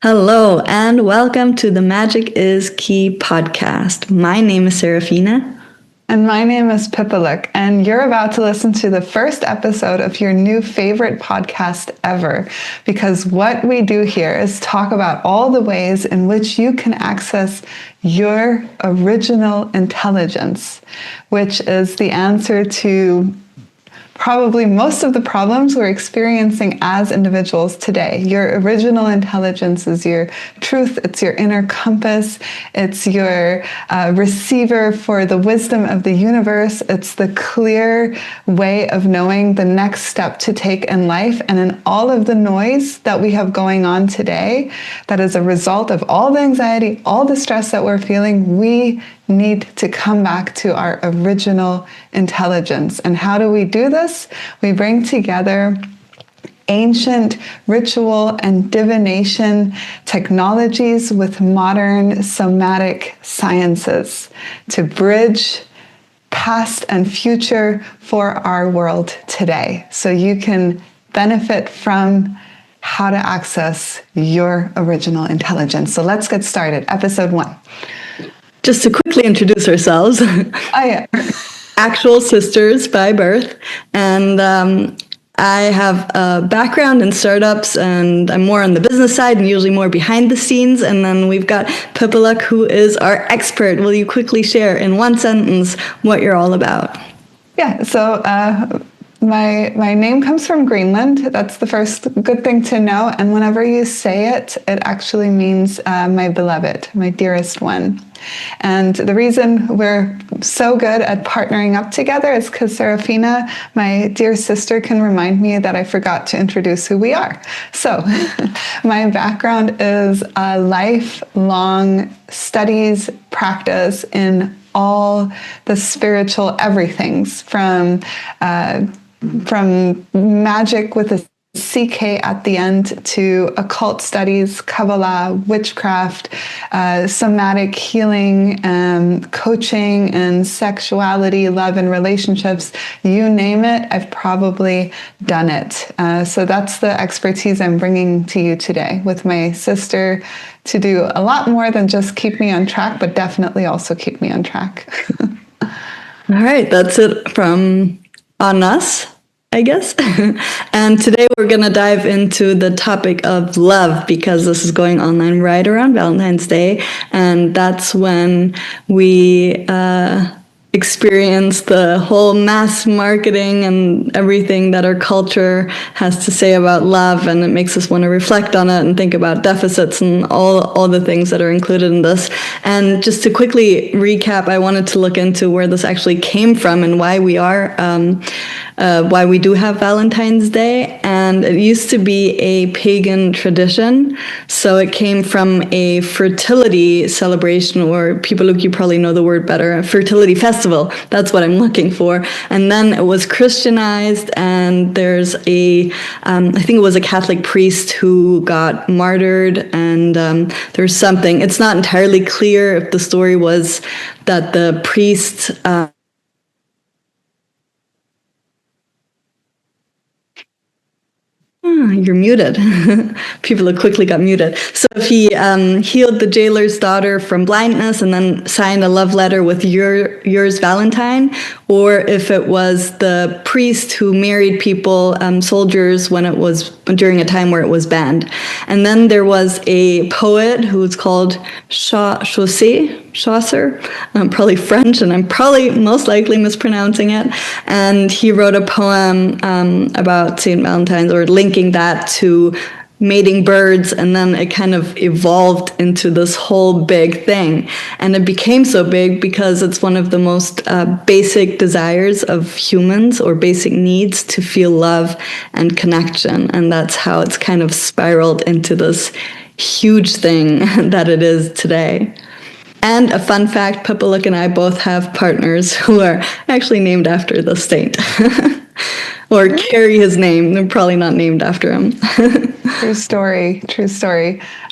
Hello, and welcome to the Magic is Key podcast. My name is Serafina. And my name is Pipaluk, and you're about to listen to the first episode of your new favorite podcast ever, because what we do here is talk about all the ways in which you can access your original intelligence, which is the answer to probably most of the problems we're experiencing as individuals today. Your original intelligence is your truth, it's your inner compass, it's your receiver for the wisdom of the universe, it's the clear way of knowing the next step to take in life. And in all of the noise that we have going on today, that is a result of all the anxiety, all the stress that we're feeling, we need to come back to our original intelligence. And how do we do this? We bring together ancient ritual and divination technologies with modern somatic sciences to bridge past and future for our world today. So you can benefit from how to access your original intelligence. So let's get started. Episode 1. Just to quickly introduce ourselves. Oh, yeah. Actual sisters by birth. And I have a background in startups, and I'm more on the business side and usually more behind the scenes. And then we've got Pipaluk, who is our expert. Will you quickly share in one sentence what you're all about? Yeah, so my name comes from Greenland. That's the first good thing to know. And whenever you say it, it actually means my beloved, my dearest one. And the reason we're so good at partnering up together is because Serafina, my dear sister, can remind me that I forgot to introduce who we are. So my background is a lifelong studies, practice in all the spiritual everythings, from magic with a CK at the end to occult studies, Kabbalah, witchcraft, somatic healing, coaching and sexuality, love and relationships, you name it, I've probably done it. So that's the expertise I'm bringing to you today with my sister to do a lot more than just keep me on track, but definitely also keep me on track. All right, that's it from on us, I guess. And today we're going to dive into the topic of love, because this is going online right around Valentine's Day. And that's when we experience the whole mass marketing and everything that our culture has to say about love. And it makes us want to reflect on it and think about deficits and all the things that are included in this. And just to quickly recap, I wanted to look into where this actually came from and why we do have Valentine's Day. And it used to be a pagan tradition. So it came from a fertility celebration, or Pipaluk, you probably know the word better, a fertility festival. That's what I'm looking for. And then it was Christianized, and there's I think it was a Catholic priest who got martyred, and there's something, it's not entirely clear if the story was that the priest you're muted. People quickly got muted. So if he healed the jailer's daughter from blindness and then signed a love letter with yours, Valentine, or if it was the priest who married people, soldiers, when it was during a time where it was banned. And then there was a poet who was called Chaucer, probably French, and I'm probably most likely mispronouncing it. And he wrote a poem about St. Valentine's, or linking that to mating birds, and then it kind of evolved into this whole big thing. And it became so big because it's one of the most basic desires of humans, or basic needs, to feel love and connection. And that's how it's kind of spiraled into this huge thing that it is today. And a fun fact, Pipaluk and I both have partners who are actually named after the saint. Or carry his name. They're probably not named after him. True story.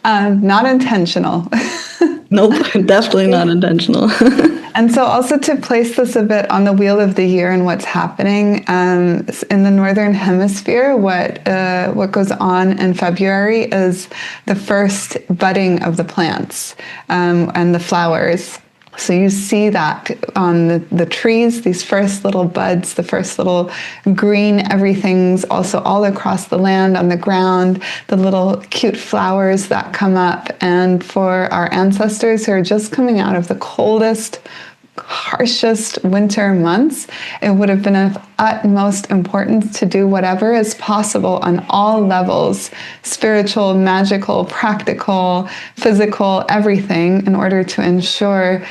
Not intentional. Nope, definitely not intentional. And so also to place this a bit on the wheel of the year and what's happening in the Northern Hemisphere, what goes on in February is the first budding of the plants and the flowers. So you see that on the trees, these first little buds, the first little green everything's also all across the land, on the ground, the little cute flowers that come up. And for our ancestors who are just coming out of the coldest, harshest winter months, it would have been of utmost importance to do whatever is possible on all levels, spiritual, magical, practical, physical, everything, in order to ensure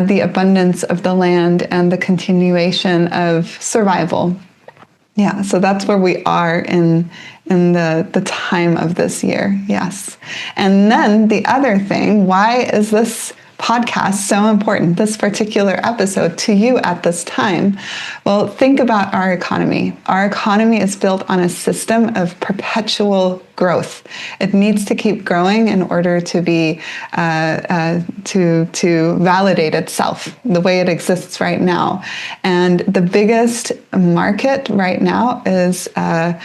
the abundance of the land and the continuation of survival. Yeah, so that's where we are in the time of this year. Yes. And then the other thing, why is this podcast so important, this particular episode, to you at this time? Well, think about our economy. Our economy is built on a system of perpetual growth. It needs to keep growing in order to be to validate itself the way it exists right now. And the biggest market right now is a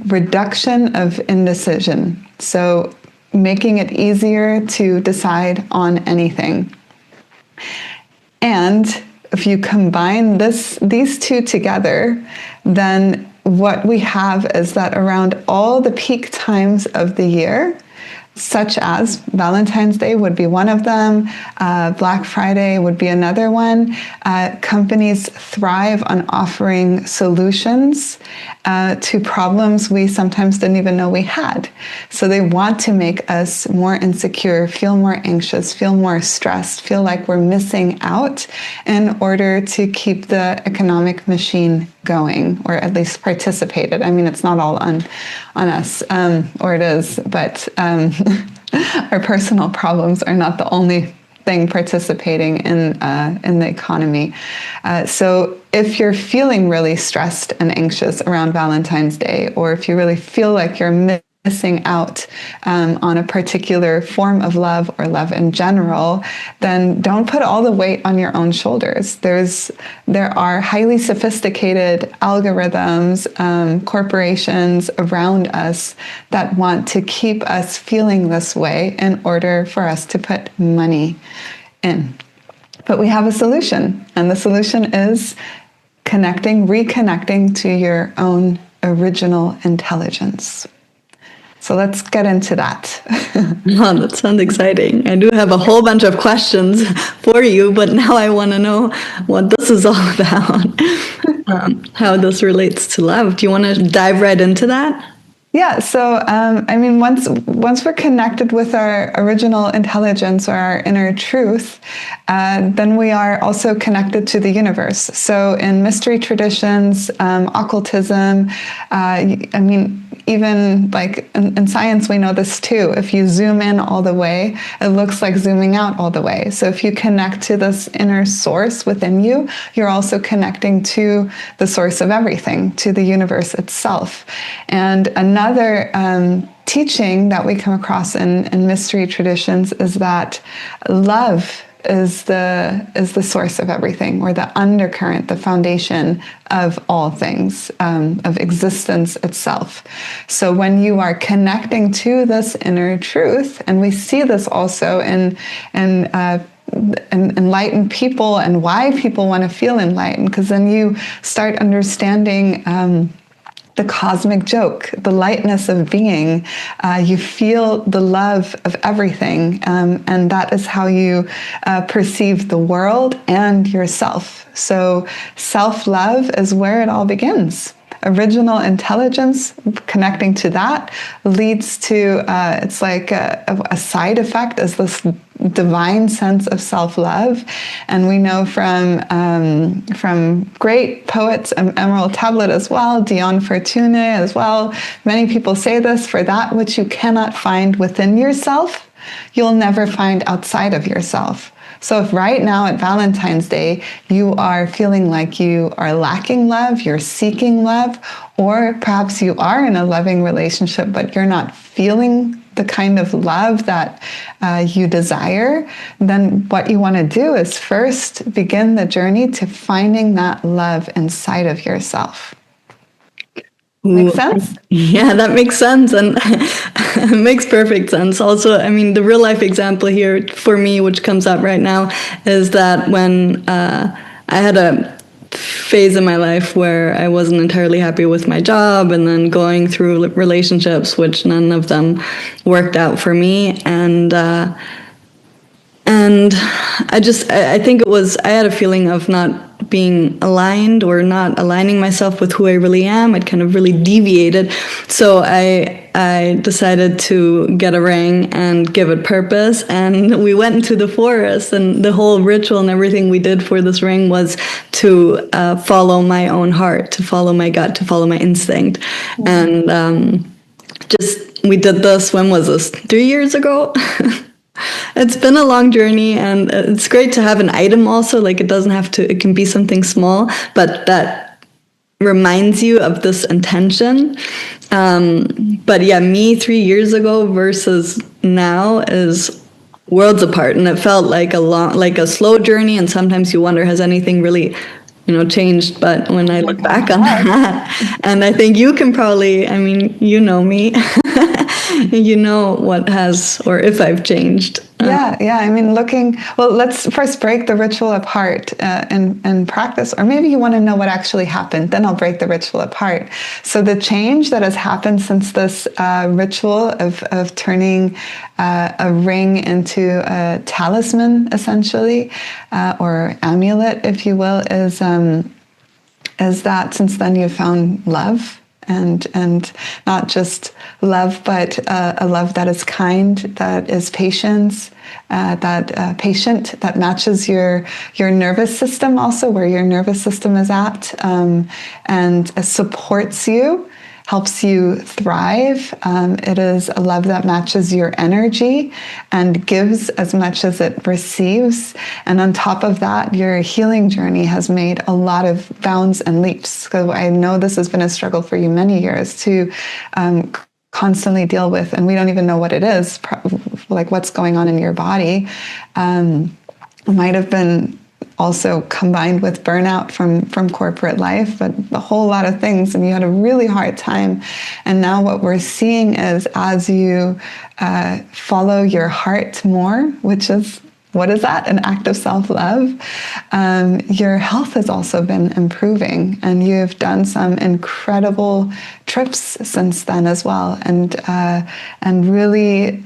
reduction of indecision. So making it easier to decide on anything. And if you combine these two together, then what we have is that around all the peak times of the year, such as Valentine's Day would be one of them, Black Friday would be another one, companies thrive on offering solutions to problems we sometimes didn't even know we had. So they want to make us more insecure, feel more anxious, feel more stressed, feel like we're missing out in order to keep the economic machine going, or at least participated. I mean, it's not all on us, or it is, but our personal problems are not the only thing participating in the economy. So if you're feeling really stressed and anxious around Valentine's Day, or if you really feel like you're missing out on a particular form of love or love in general, then don't put all the weight on your own shoulders. There are highly sophisticated algorithms, corporations around us that want to keep us feeling this way in order for us to put money in. But we have a solution, and the solution is reconnecting to your own original intelligence. So let's get into that. Oh, that sounds exciting. I do have a whole bunch of questions for you, but now I want to know what this is all about, how this relates to love. Do you want to dive right into that? Yeah, so I mean, once we're connected with our original intelligence or our inner truth, then we are also connected to the universe. So in mystery traditions, occultism, I mean, even like in science, we know this too. If you zoom in all the way, it looks like zooming out all the way. So if you connect to this inner source within you, you're also connecting to the source of everything, to the universe itself. And another teaching that we come across in mystery traditions is that love is the source of everything, or the undercurrent, the foundation of all things, of existence itself. So when you are connecting to this inner truth, and we see this also in enlightened people and why people want to feel enlightened, because then you start understanding the cosmic joke, the lightness of being. You feel the love of everything, and that is how you perceive the world and yourself. So self-love is where it all begins. Original intelligence, connecting to that, leads to, it's like a side effect, is this divine sense of self-love. And we know from great poets, Emerald Tablet as well, Dion Fortune as well, many people say this: for that which you cannot find within yourself, you'll never find outside of yourself. So if right now at Valentine's Day, you are feeling like you are lacking love, you're seeking love, or perhaps you are in a loving relationship, but you're not feeling the kind of love that you desire, then what you want to do is first begin the journey to finding that love inside of yourself. Make sense? Yeah, that makes sense. And it makes perfect sense. Also, I mean, the real life example here for me, which comes up right now, is that when I had a phase in my life where I wasn't entirely happy with my job, and then going through relationships, which none of them worked out for me. And I think I had a feeling of not being aligned or not aligning myself with who I really am. I'd kind of really deviated. So I decided to get a ring and give it purpose. And we went into the forest, and the whole ritual and everything we did for this ring was to follow my own heart, to follow my gut, to follow my instinct. Mm-hmm. And we did this, when was this? 3 years ago? It's been a long journey, and it's great to have an item also. Like, it can be something small, but that reminds you of this intention. But yeah, me 3 years ago versus now is worlds apart. And it felt like a slow journey. And sometimes you wonder, has anything really, changed? But when I look back on that, and I think you can probably, I mean, you know me, you know what has, or if I've changed. Yeah. I mean, let's first break the ritual apart and practice, or maybe you want to know what actually happened, then I'll break the ritual apart. So the change that has happened since this ritual of turning a ring into a talisman, essentially, or amulet, if you will, is that since then you've found love. And not just love, but a love that is kind, that is patient, that matches your nervous system also, where your nervous system is at, and supports you, helps you thrive. It is a love that matches your energy and gives as much as it receives. And on top of that, your healing journey has made a lot of bounds and leaps. So I know this has been a struggle for you many years to constantly deal with, and we don't even know what it is, like what's going on in your body. Might have been also combined with burnout from corporate life, but a whole lot of things, and you had a really hard time. And now what we're seeing is, as you follow your heart more, which is, what is that? An act of self-love. Your health has also been improving, and you've done some incredible trips since then as well, and really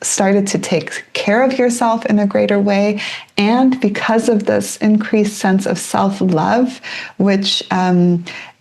started to take care of yourself in a greater way. And because of this increased sense of self-love, which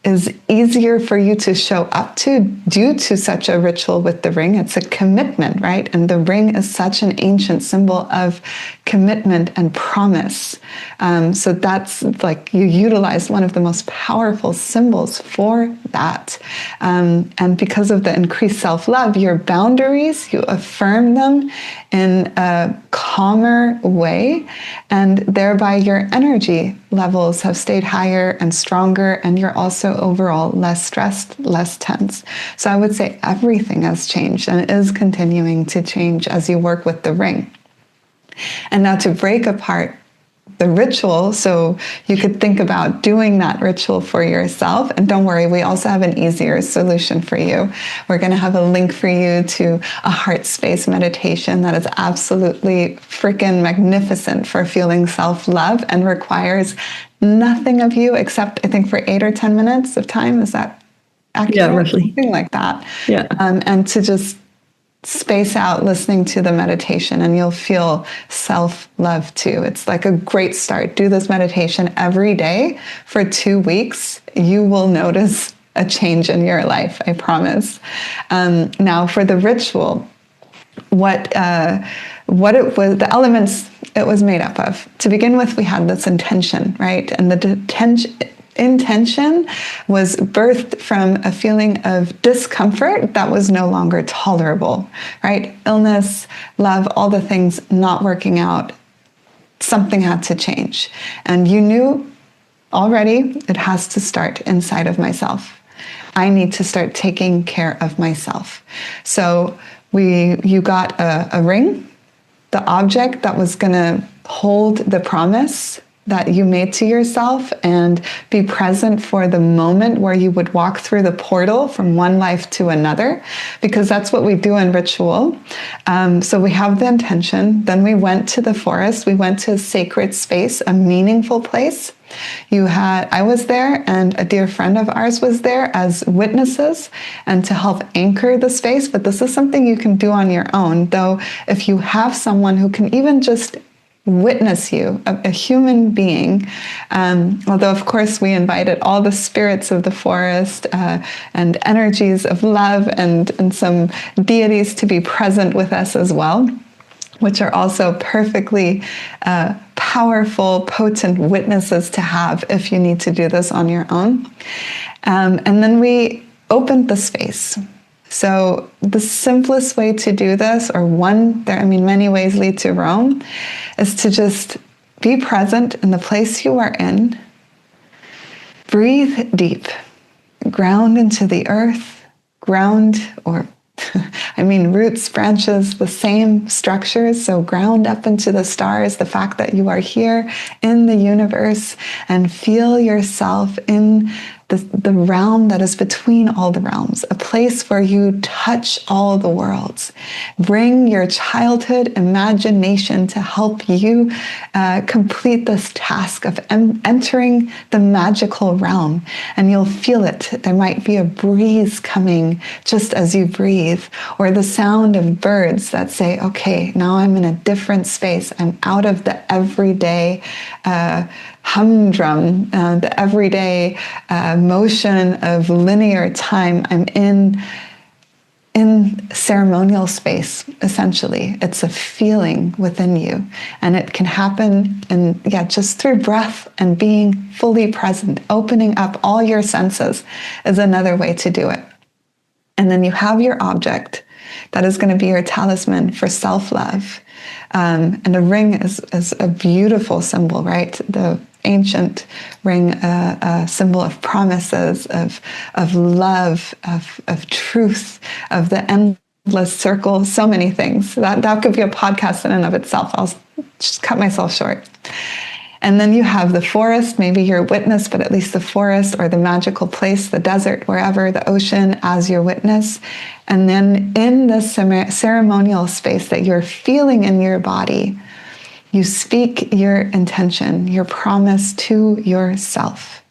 is easier for you to show up to due to such a ritual with the ring. It's a commitment, right? And the ring is such an ancient symbol of commitment and promise. So that's like, you utilize one of the most powerful symbols for that. And because of the increased self-love, your boundaries, you affirm them in a calmer way, and thereby your energy levels have stayed higher and stronger, and you're also overall less stressed, less tense. So I would say everything has changed and is continuing to change as you work with the ring. And now to break apart the ritual, so you could think about doing that ritual for yourself. And don't worry, we also have an easier solution for you. We're going to have a link for you to a heart space meditation that is absolutely freaking magnificent for feeling self-love and requires nothing of you except, I think, for 8 or 10 minutes of time. Is that accurate? Yeah, roughly. Something like that. Yeah. And to just space out listening to the meditation, and you'll feel self-love too. It's like a great start. Do this meditation every day for 2 weeks. You will notice a change in your life, I promise. Now for the ritual, what it was, the elements it was made up of. To begin with, we had this intention, right? And the intention was birthed from a feeling of discomfort that was no longer tolerable, right? Illness, love, all the things not working out. Something had to change. And you knew already it has to start inside of myself. I need to start taking care of myself. So You got a ring, the object that was going to hold the promise that you made to yourself and be present for the moment where you would walk through the portal from one life to another, because that's what we do in ritual. So we have the intention, then we went to the forest, we went to a sacred space, a meaningful place. I was there, and a dear friend of ours was there as witnesses and to help anchor the space. But this is something you can do on your own, though if you have someone who can even just witness you, a human being, although of course we invited all the spirits of the forest and energies of love and some deities to be present with us as well, which are also perfectly powerful, potent witnesses to have if you need to do this on your own. And then we opened the space. So the simplest way to do this, or many ways lead to Rome, is to just be present in the place you are in. Breathe deep. Ground into the earth. Roots, branches, the same structures. So ground up into the stars, the fact that you are here in the universe, and feel yourself in the realm that is between all the realms, a place where you touch all the worlds. Bring your childhood imagination to help you complete this task of entering the magical realm, and you'll feel it. There might be a breeze coming just as you breathe, or the sound of birds that say, okay, now I'm in a different space. I'm out of the everyday humdrum, the everyday motion of linear time. I'm in ceremonial space, essentially. It's a feeling within you. And it can happen just through breath and being fully present. Opening up all your senses is another way to do it. And then you have your object that is going to be your talisman for self-love. And a ring is a beautiful symbol, right? The ancient ring, a symbol of promises, of love, of truth, of the endless circle, so many things. That could be a podcast in and of itself. I'll just cut myself short. And then you have the forest, maybe your witness, but at least the forest or the magical place, the desert, wherever, the ocean as your witness. And then in the ceremonial space that you're feeling in your body, you speak your intention, your promise to yourself.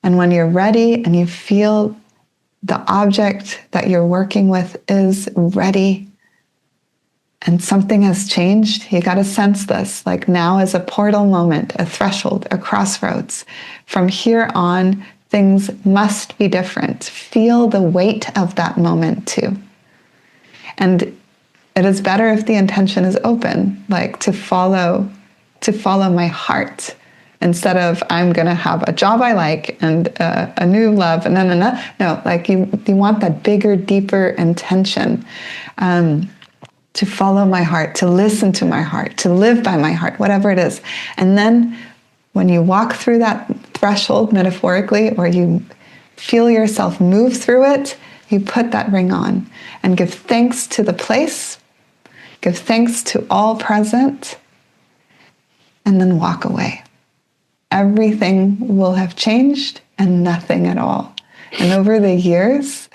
And when you're ready and you feel the object that you're working with is ready, and something has changed, you got to sense this. Like now is a portal moment, a threshold, a crossroads. From here on, things must be different. Feel the weight of that moment too. And it is better if the intention is open, like to follow my heart, instead of I'm going to have a job I like and a new love and no, like you want that bigger, deeper intention. To follow my heart, to listen to my heart, to live by my heart, whatever it is. And then when you walk through that threshold, metaphorically, or you feel yourself move through it, you put that ring on and give thanks to the place, give thanks to all present, and then walk away. Everything will have changed and nothing at all. And over the years,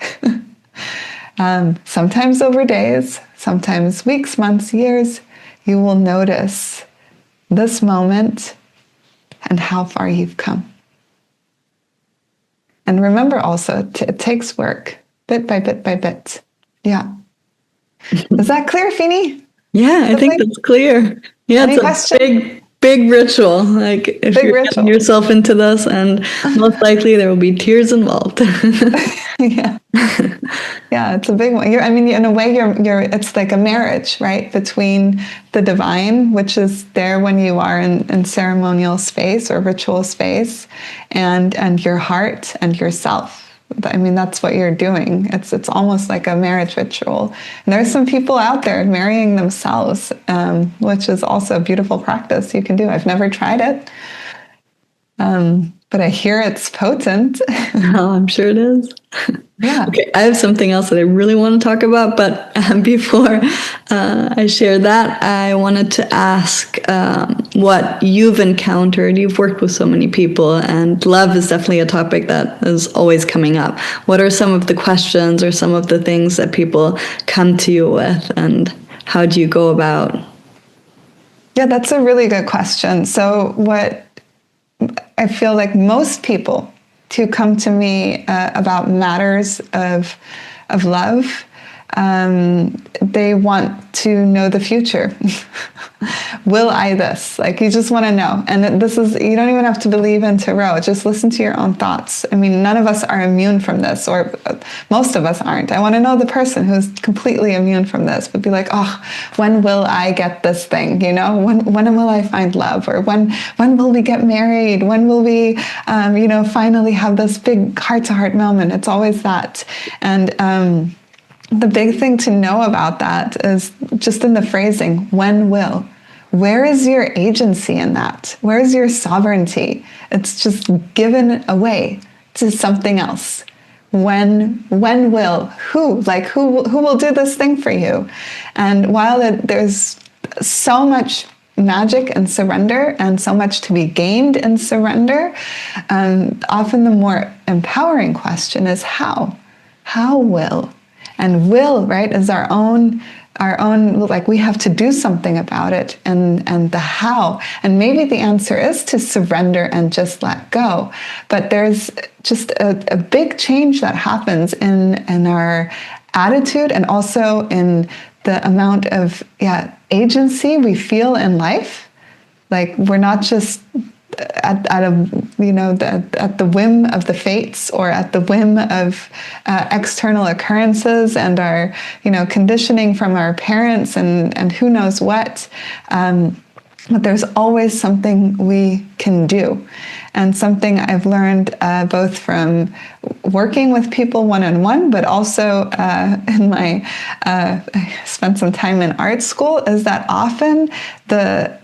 sometimes over days, sometimes weeks, months, years, you will notice this moment and how far you've come. And remember also, it takes work, bit by bit by bit. Yeah. Is that clear, Fini? Yeah, I think that's clear. Yeah, Any it's questions? big ritual. Like if you're getting yourself into this, and most likely there will be tears involved. Yeah, it's a big one. In a way, it's like a marriage, right? Between the divine, which is there when you are in ceremonial space or ritual space, and your heart and yourself. That's what you're doing. It's almost like a marriage ritual. And there's some people out there marrying themselves, which is also a beautiful practice you can do. I've never tried it. but I hear it's potent. Oh, I'm sure it is. Yeah. Okay, I have something else that I really want to talk about, but before I share that, I wanted to ask what you've encountered. You've worked with so many people, and love is definitely a topic that is always coming up. What are some of the questions or some of the things that people come to you with, and how do you go about? Yeah, that's a really good question. So what I feel like most people who come to me about matters of love, they want to know the future. Will I this? Like, you just want to know. And this is, you don't even have to believe in tarot. Just listen to your own thoughts. I mean, none of us are immune from this, or most of us aren't. I want to know the person who's completely immune from this, but be like, oh, when will I get this thing? You know, when will I find love? Or when will we get married? When will we, finally have this big heart-to-heart moment? It's always that. And, the big thing to know about that is just in the phrasing, when will. Where is your agency in that? Where is your sovereignty? It's just given away to something else. When will, who will do this thing for you? And while there's so much magic and surrender and so much to be gained in surrender, often the more empowering question is how? How will? And will, right, is our own, like, we have to do something about it, and the how. And maybe the answer is to surrender and just let go. But there's just a big change that happens in our attitude, and also in the amount of agency we feel in life. Like, we're not just at the whim of the fates, or at the whim of external occurrences and our conditioning from our parents and who knows what. But there's always something we can do. And something I've learned both from working with people one-on-one, but also in my, I spent some time in art school, is that often the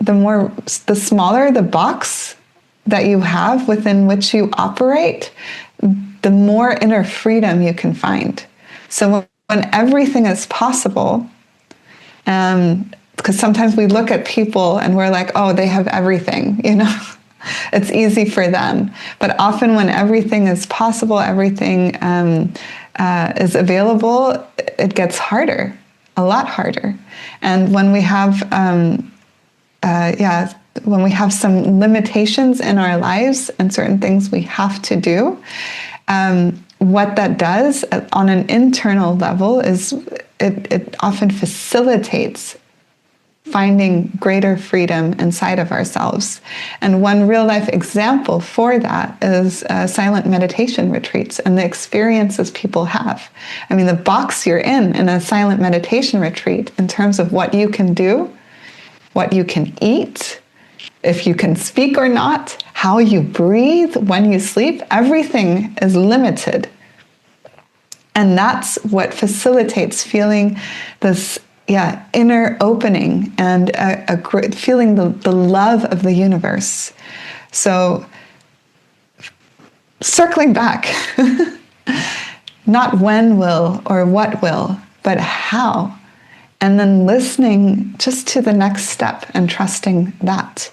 smaller the box that you have within which you operate, the more inner freedom you can find. So when everything is possible, because sometimes we look at people and we're like, oh, they have everything, it's easy for them. But often when everything is possible, everything is available, it gets harder, a lot harder. And when we have, when we have some limitations in our lives and certain things we have to do, what that does on an internal level is it often facilitates finding greater freedom inside of ourselves. And one real life example for that is silent meditation retreats and the experiences people have. I mean, the box you're in a silent meditation retreat, in terms of what you can do, what you can eat, if you can speak or not, how you breathe, when you sleep, everything is limited. And that's what facilitates feeling this inner opening and feeling the love of the universe. So circling back, not when will or what will, but how. And then listening just to the next step and trusting that.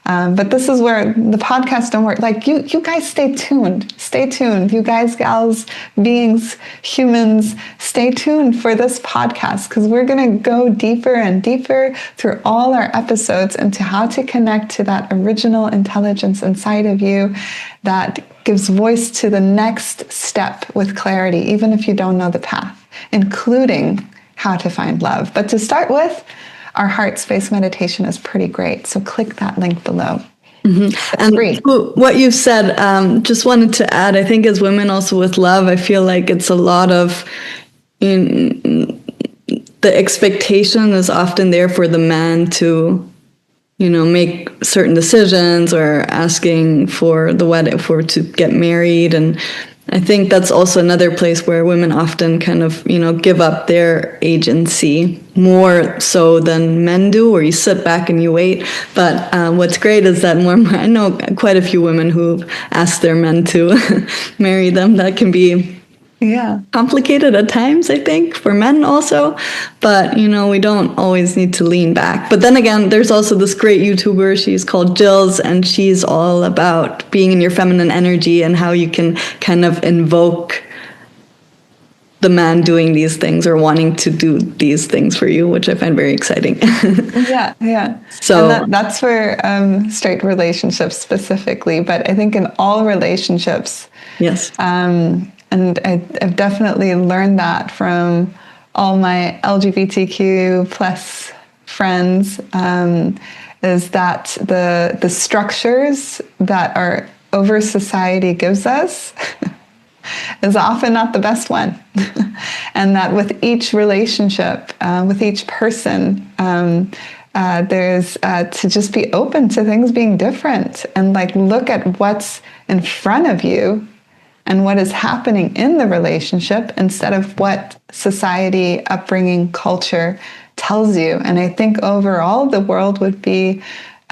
But this is where the podcast don't work. Like, you guys stay tuned. Stay tuned. You guys, gals, beings, humans, stay tuned for this podcast, because we're going to go deeper and deeper through all our episodes into how to connect to that original intelligence inside of you that gives voice to the next step with clarity, even if you don't know the path, including how to find love. But to start with, our heart space meditation is pretty great. So click that link below. Mm-hmm. And free. What you've said, just wanted to add, I think as women also with love, I feel like it's a lot of, the expectation is often there for the man to, make certain decisions, or asking for the wedding, to get married. And I think that's also another place where women often kind of, give up their agency more so than men do, or you sit back and you wait. But what's great is that I know quite a few women who've asked their men to marry them. That can be complicated at times, I think, for men also. But, we don't always need to lean back. But then again, there's also this great YouTuber. She's called Jill's, and she's all about being in your feminine energy and how you can kind of invoke the man doing these things or wanting to do these things for you, which I find very exciting. Yeah. So and that's for straight relationships specifically, but I think in all relationships, yes. And I've definitely learned that from all my LGBTQ plus friends, is that the structures that our over society gives us is often not the best one. And that with each relationship, with each person, there's to just be open to things being different and look at what's in front of you and what is happening in the relationship instead of what society, upbringing, culture tells you. And I think overall the world would be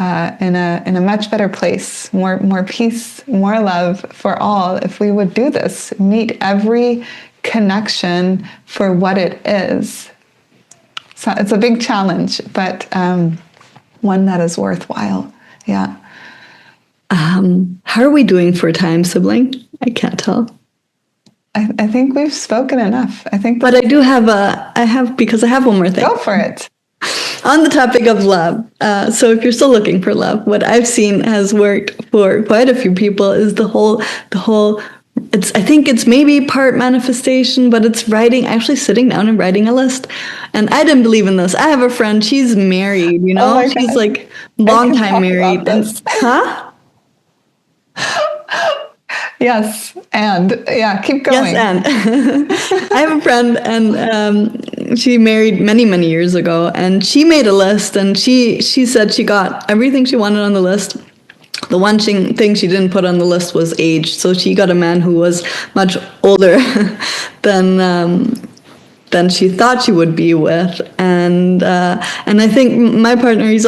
in a much better place, more peace, more love for all if we would do this, meet every connection for what it is. So it's a big challenge, but one that is worthwhile. Yeah. How are we doing for time, sibling? I can't tell. I think we've spoken enough. But I have one more thing. Go for it. On the topic of love. So if you're still looking for love, what I've seen has worked for quite a few people is the whole, I think it's maybe part manifestation, but it's actually sitting down and writing a list. And I didn't believe in this. I have a friend, she's married, she's God. long time married. Huh? Yes, and keep going. Yes, and I have a friend, and she married many, many years ago, and she made a list, and she said she got everything she wanted on the list. The one thing she didn't put on the list was age, so she got a man who was much older than she thought she would be with, and I think my partner, he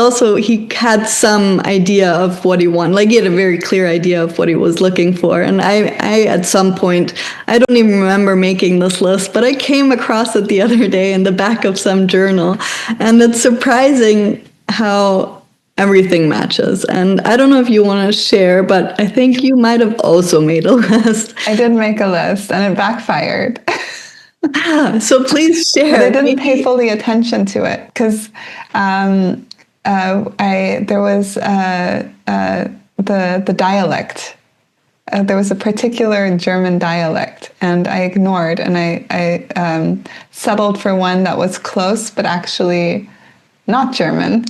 had some idea of what he wanted, he had a very clear idea of what he was looking for, and I at some point, I don't even remember making this list, but I came across it the other day in the back of some journal, and it's surprising how everything matches. And I don't know if you want to share, but I think you might have also made a list. I did make a list, and it backfired. So please share. But I didn't pay fully attention to it because there was the dialect. There was a particular German dialect, and I ignored, and I settled for one that was close, but actually not German.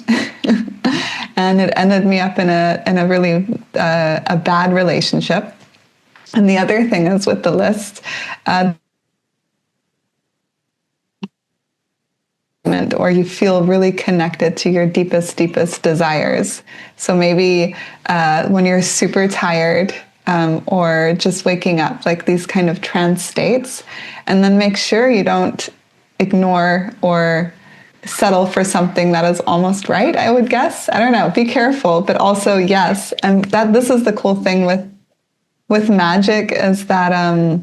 And it ended me up in a really a bad relationship. And the other thing is with the list, or you feel really connected to your deepest desires. So maybe when you're super tired or just waking up, these kind of trance states, and then make sure you don't ignore or settle for something that is almost right, I would guess. I don't know, be careful, but also yes. And this is the cool thing with magic is that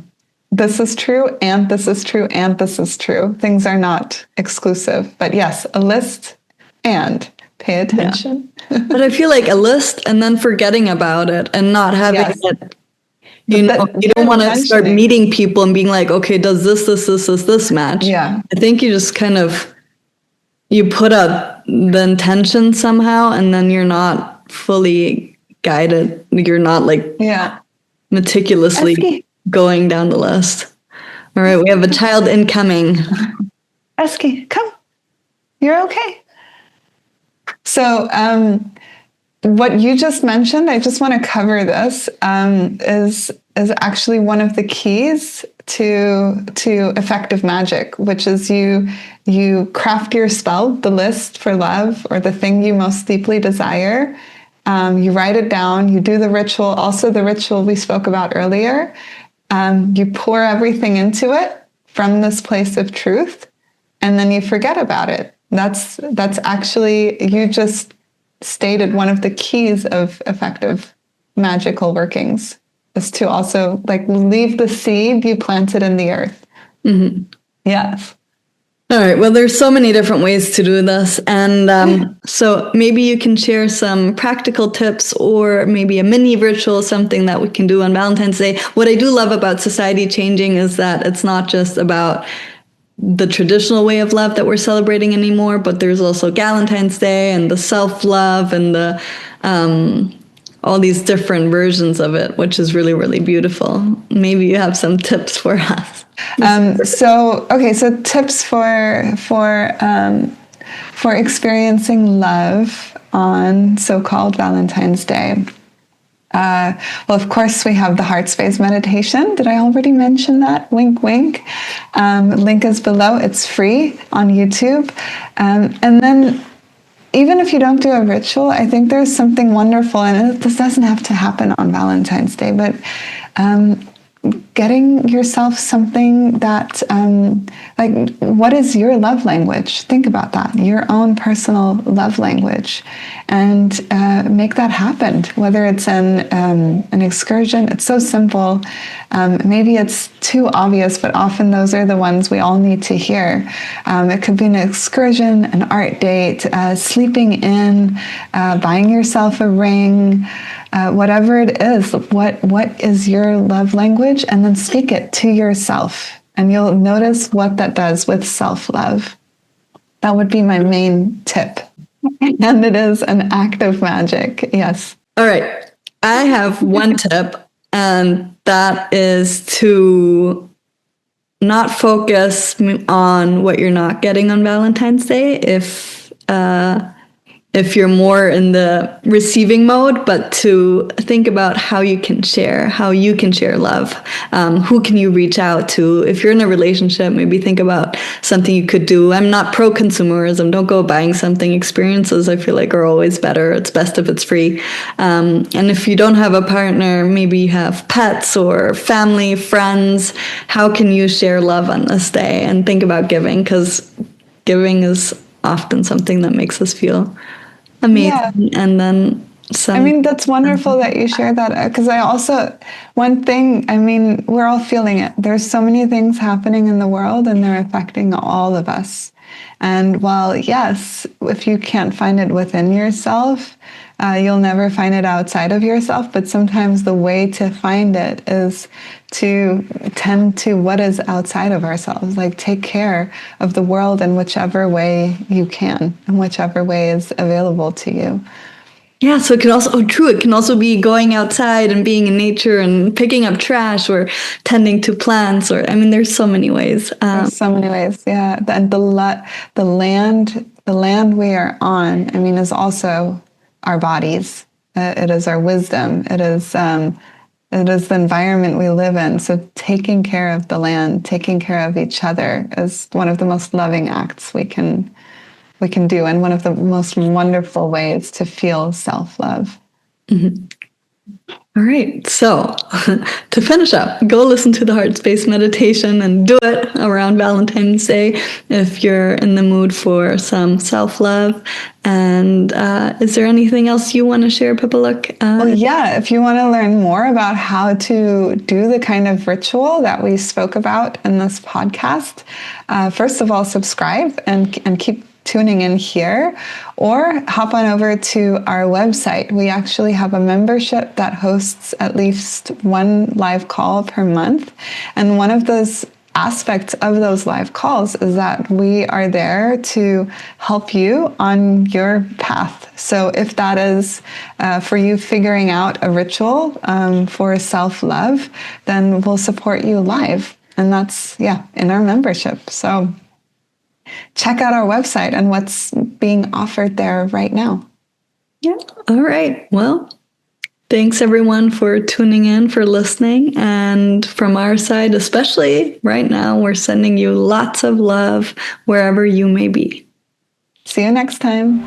this is true, and this is true, and this is true. Things are not exclusive. But yes, a list and pay attention. Yeah. But I feel like a list and then forgetting about it and not having it. You don't want to start meeting people and being like, okay, does this match? Yeah. I think you just kind of, you put up the intention somehow, and then you're not fully guided. You're not meticulously going down the list. All right, we have a child incoming. Eski, come. You're okay. So what you just mentioned, I just want to cover this, is actually one of the keys to effective magic, which is you craft your spell, the list for love, or the thing you most deeply desire. You write it down, you do the ritual, also the ritual we spoke about earlier. you pour everything into it from this place of truth, and then you forget about it. That's actually, you just stated one of the keys of effective magical workings, is to also like leave the seed you planted in the earth. Mm-hmm. Yes. All right. Well, there's so many different ways to do this. And so maybe you can share some practical tips or maybe a mini ritual, something that we can do on Valentine's Day. What I do love about society changing is that it's not just about the traditional way of love that we're celebrating anymore, but there's also Galentine's Day and the self-love and the all these different versions of it, which is really, really beautiful. Maybe you have some tips for us. So tips for experiencing love on so-called Valentine's Day. Well, of course, we have the heart space meditation. Did I already mention that? Wink, wink. Link is below. It's free on YouTube. And then even if you don't do a ritual, I think there's something wonderful, and this doesn't have to happen on Valentine's Day, but getting yourself something that, like, what is your love language? Think about that, your own personal love language, and make that happen. Whether it's an excursion, it's so simple. Maybe it's too obvious, but often those are the ones we all need to hear. It could be an excursion, an art date, sleeping in, buying yourself a ring, whatever it is. What is your love language? And then speak it to yourself, and you'll notice what that does with self-love. That would be my main tip. And it is an act of magic. Yes. All right. I have one tip, and that is to not focus on what you're not getting on Valentine's Day if you're more in the receiving mode, but to think about how you can share love. Who can you reach out to? If you're in a relationship, maybe think about something you could do. I'm not pro-consumerism. Don't go buying something. Experiences, I feel like, are always better. It's best if it's free. And if you don't have a partner, maybe you have pets or family, friends. How can you share love on this day? And think about giving, because giving is often something that makes us feel amazing. Yeah. And then that's wonderful that you share that, because we're all feeling it. There's so many things happening in the world, and they're affecting all of us. And while, yes, if you can't find it within yourself, you'll never find it outside of yourself. But sometimes the way to find it is to tend to what is outside of ourselves. Like, take care of the world in whichever way you can, and whichever way is available to you. Yeah, so it can also be going outside and being in nature and picking up trash or tending to plants, there's so many ways. There's so many ways, yeah. And the land we are on, is also our bodies. It is our wisdom. It is the environment we live in. So taking care of the land, taking care of each other is one of the most loving acts we can do, and one of the most wonderful ways to feel self-love. Mm-hmm. All right. So to finish up, go listen to the heart space meditation and do it around Valentine's Day if you're in the mood for some self-love. And is there anything else you want to share, Pipaluk? Well, yeah, if you want to learn more about how to do the kind of ritual that we spoke about in this podcast, first of all, subscribe and keep tuning in here, or hop on over to our website. We actually have a membership that hosts at least one live call per month. And one of those aspects of those live calls is that we are there to help you on your path. So if that is for you figuring out a ritual for self-love, then we'll support you live. And that's, in our membership. So check out our website and what's being offered there right now. Yeah. All right. Well, thanks everyone for tuning in, for listening. And from our side, especially right now, we're sending you lots of love wherever you may be. See you next time.